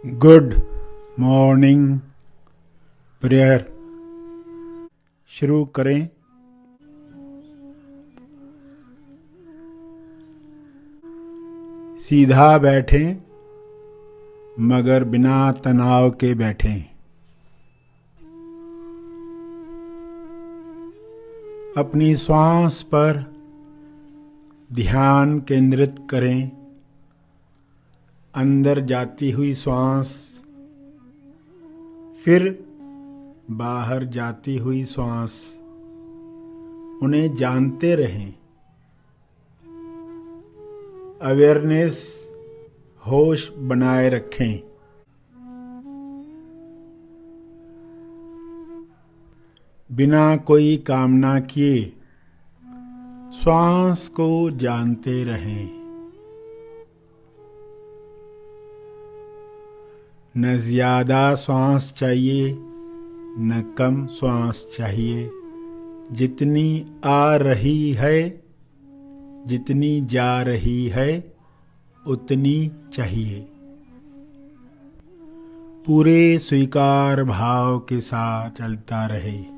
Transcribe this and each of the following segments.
Good morning prayer शुरू करें। सीधा बैठें मगर बिना तनाव के बैठें। अपनी श्वास पर ध्यान केंद्रित करें। अंदर जाती हुई श्वास, फिर बाहर जाती हुई श्वास, उन्हें जानते रहें। अवेयरनेस, होश बनाए रखें। बिना कोई कामना किए श्वास को जानते रहें। न ज्यादा श्वास चाहिए न कम श्वास चाहिए। जितनी आ रही है, जितनी जा रही है, उतनी चाहिए। पूरे स्वीकार भाव के साथ चलता रहे।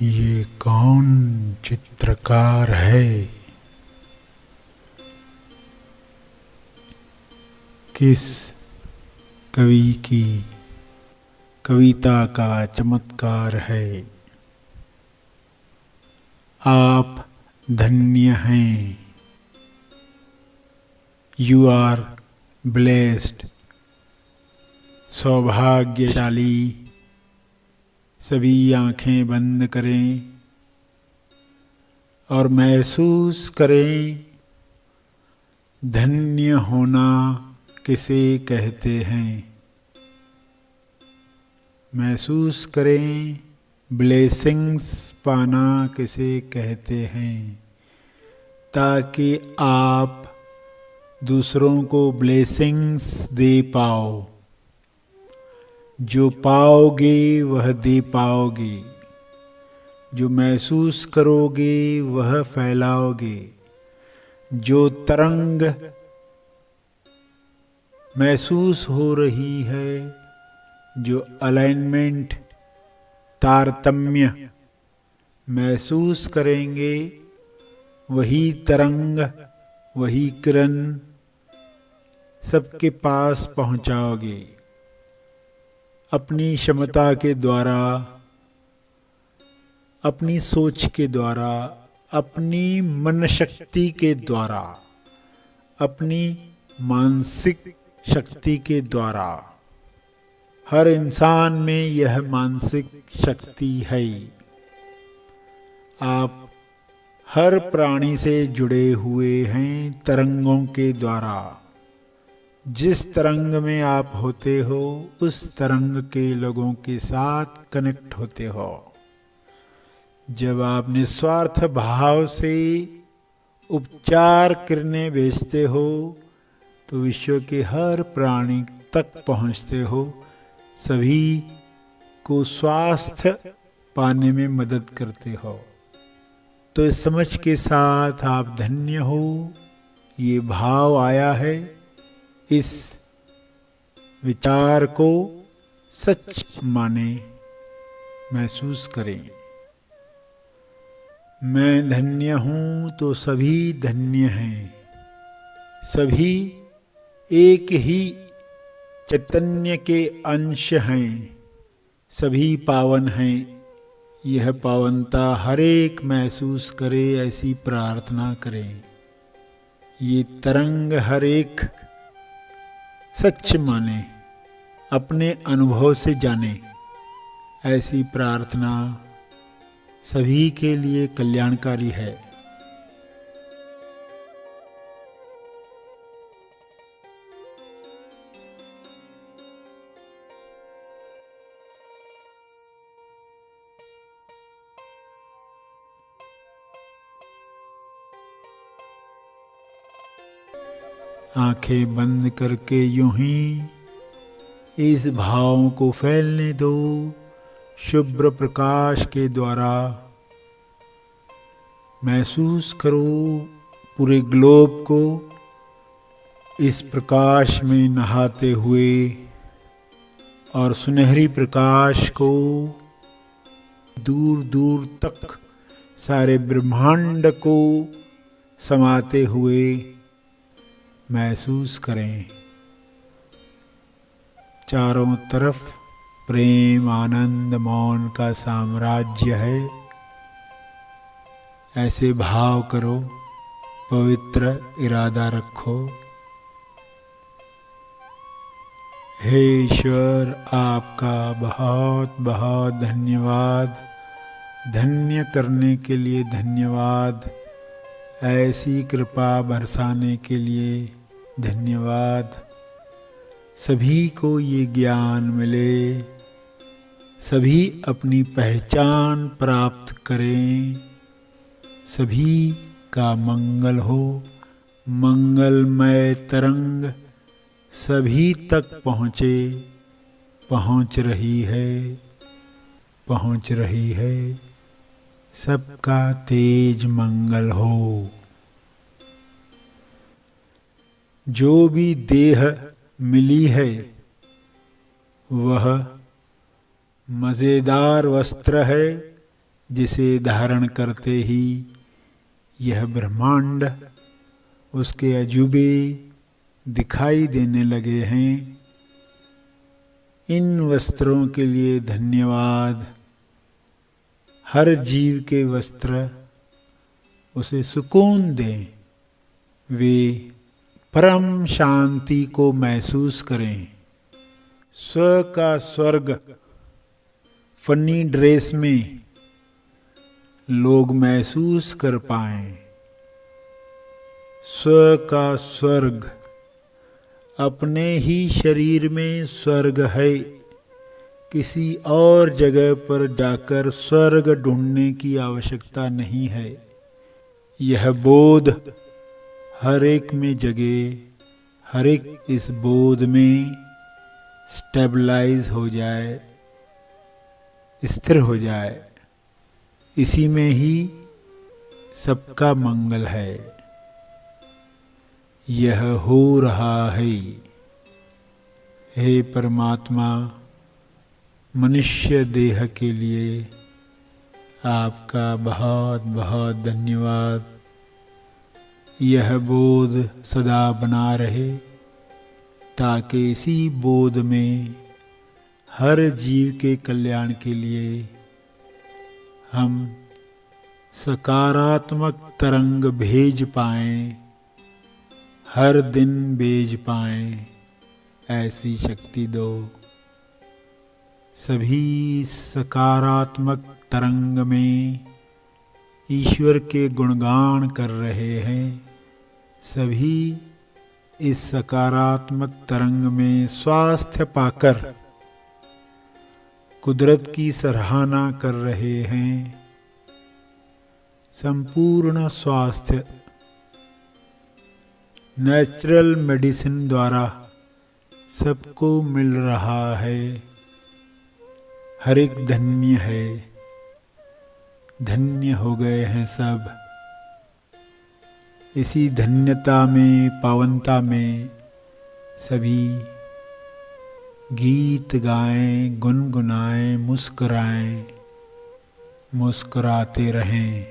ये कौन चित्रकार है? किस कवि की कविता का चमत्कार है? आप धन्य हैं। You are blessed. सौभाग्यशाली। सभी आंखें बंद करें और महसूस करें धन्य होना किसे कहते हैं। महसूस करें ब्लेसिंग्स पाना किसे कहते हैं, ताकि आप दूसरों को ब्लेसिंग्स दे पाओ। जो पाओगे वह दे पाओगे, जो महसूस करोगे वह फैलाओगे। जो तरंग महसूस हो रही है, जो अलाइनमेंट, तारतम्य महसूस करेंगे, वही तरंग, वही किरण सबके पास पहुंचाओगे। अपनी क्षमता के द्वारा, अपनी सोच के द्वारा, अपनी मन शक्ति के द्वारा, अपनी मानसिक शक्ति के द्वारा। हर इंसान में यह मानसिक शक्ति है। आप हर प्राणी से जुड़े हुए हैं तरंगों के द्वारा। जिस तरंग में आप होते हो, उस तरंग के लोगों के साथ कनेक्ट होते हो। जब आप निस्वार्थ भाव से उपचार किरणें भेजते हो, तो विश्व के हर प्राणी तक पहुंचते हो। सभी को स्वास्थ्य पाने में मदद करते हो। तो इस समझ के साथ आप धन्य हो, ये भाव आया है। इस विचार को सच माने, महसूस करें। मैं धन्य हूं तो सभी धन्य हैं। सभी एक ही चैतन्य के अंश हैं। सभी पावन हैं। यह पावनता हर एक महसूस करे, ऐसी प्रार्थना करें। ये तरंग हर एक सच माने, अपने अनुभव से जाने, ऐसी प्रार्थना सभी के लिए कल्याणकारी है। आंखें बंद करके यूं ही इस भाव को फैलने दो शुभ्र प्रकाश के द्वारा। महसूस करो पूरे ग्लोब को इस प्रकाश में नहाते हुए और सुनहरी प्रकाश को दूर दूर तक सारे ब्रह्मांड को समाते हुए महसूस करें। चारों तरफ प्रेम आनंद मौन का साम्राज्य है। ऐसे भाव करो, पवित्र इरादा रखो। हे ईश्वर, आपका बहुत बहुत धन्यवाद। धन्य करने के लिए धन्यवाद। ऐसी कृपा बरसाने के लिए धन्यवाद। सभी को ये ज्ञान मिले, सभी अपनी पहचान प्राप्त करें, सभी का मंगल हो। मंगलमय तरंग सभी तक पहुँचे, पहुँच रही है। सबका तेज मंगल हो। जो भी देह मिली है वह मज़ेदार वस्त्र है, जिसे धारण करते ही यह ब्रह्मांड उसके अजूबे दिखाई देने लगे हैं। इन वस्त्रों के लिए धन्यवाद। हर जीव के वस्त्र उसे सुकून दें, वे परम शांति को महसूस करें। स्व का स्वर्ग फनी ड्रेस में लोग महसूस कर पाएं। स्व का स्वर्ग अपने ही शरीर में स्वर्ग है। किसी और जगह पर जाकर स्वर्ग ढूंढने की आवश्यकता नहीं है। यह बोध हर एक में जगे, हर एक इस बोध में स्टेबलाइज हो जाए, स्थिर हो जाए। इसी में ही सबका मंगल है। यह हो रहा है। हे परमात्मा, मनुष्य देह के लिए आपका बहुत बहुत धन्यवाद। यह बोध सदा बना रहे, ताकि इसी बोध में हर जीव के कल्याण के लिए हम सकारात्मक तरंग भेज पाएं, हर दिन भेज पाएं। ऐसी शक्ति दो। सभी सकारात्मक तरंग में ईश्वर के गुणगान कर रहे हैं। सभी इस सकारात्मक तरंग में स्वास्थ्य पाकर कुदरत की सराहना कर रहे हैं। संपूर्ण स्वास्थ्य नेचुरल मेडिसिन द्वारा सबको मिल रहा है। हर एक धन्य है, धन्य हो गए हैं सब। इसी धन्यता में, पावनता में सभी गीत गाएं, गुनगुनाएं, मुस्कुराएं, मुस्कुराते रहें।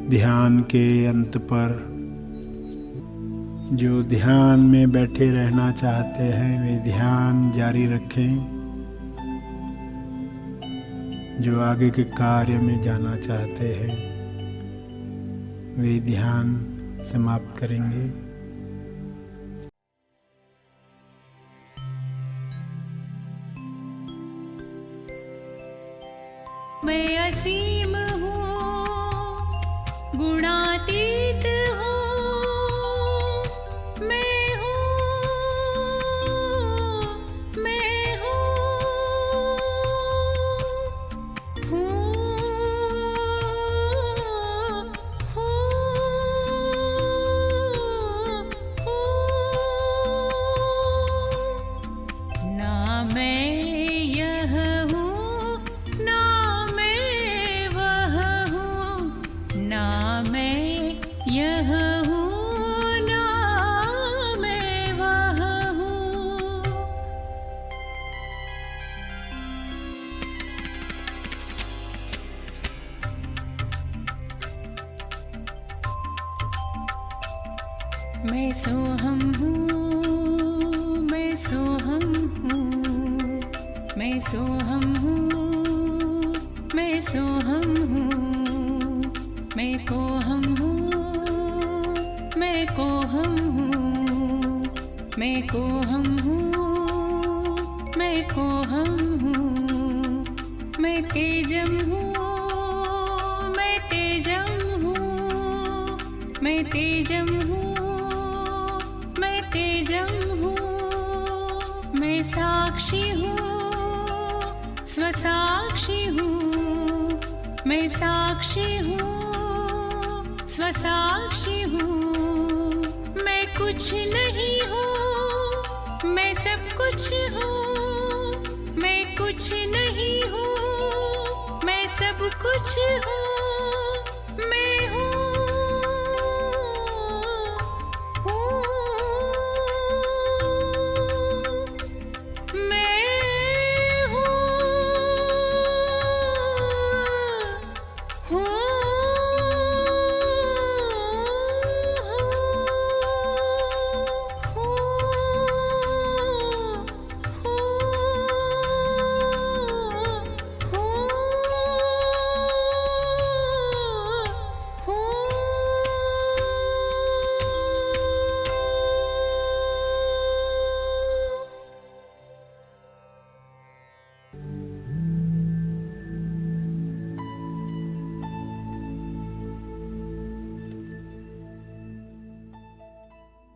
ध्यान के अंत पर जो ध्यान में बैठे रहना चाहते हैं वे ध्यान जारी रखें। जो आगे के कार्य में जाना चाहते हैं वे ध्यान समाप्त करेंगे। मैं असीम हूँ, गुणातीत हूँ। मैं हूँ। मैं सोहम हूँ, मैं सोहम हूँ, मैं सोहम हूँ, मैं सोहम हूँ, मैं कोहम हूँ, मैं कोहम हूँ, मैं कोहम हूँ, मैं कोहम हूँ, मैं तेजम हूँ, मैं तेजम हूँ, मैं तेजम हूँ, मैं तेजम हूँ, मैं साक्षी हूँ, स्वसाक्षी हूँ, मैं साक्षी हूँ, स्वसाक्षी हूँ, मैं कुछ नहीं हूँ, मैं सब कुछ हूँ, मैं कुछ नहीं हूँ, मैं सब कुछ हूँ।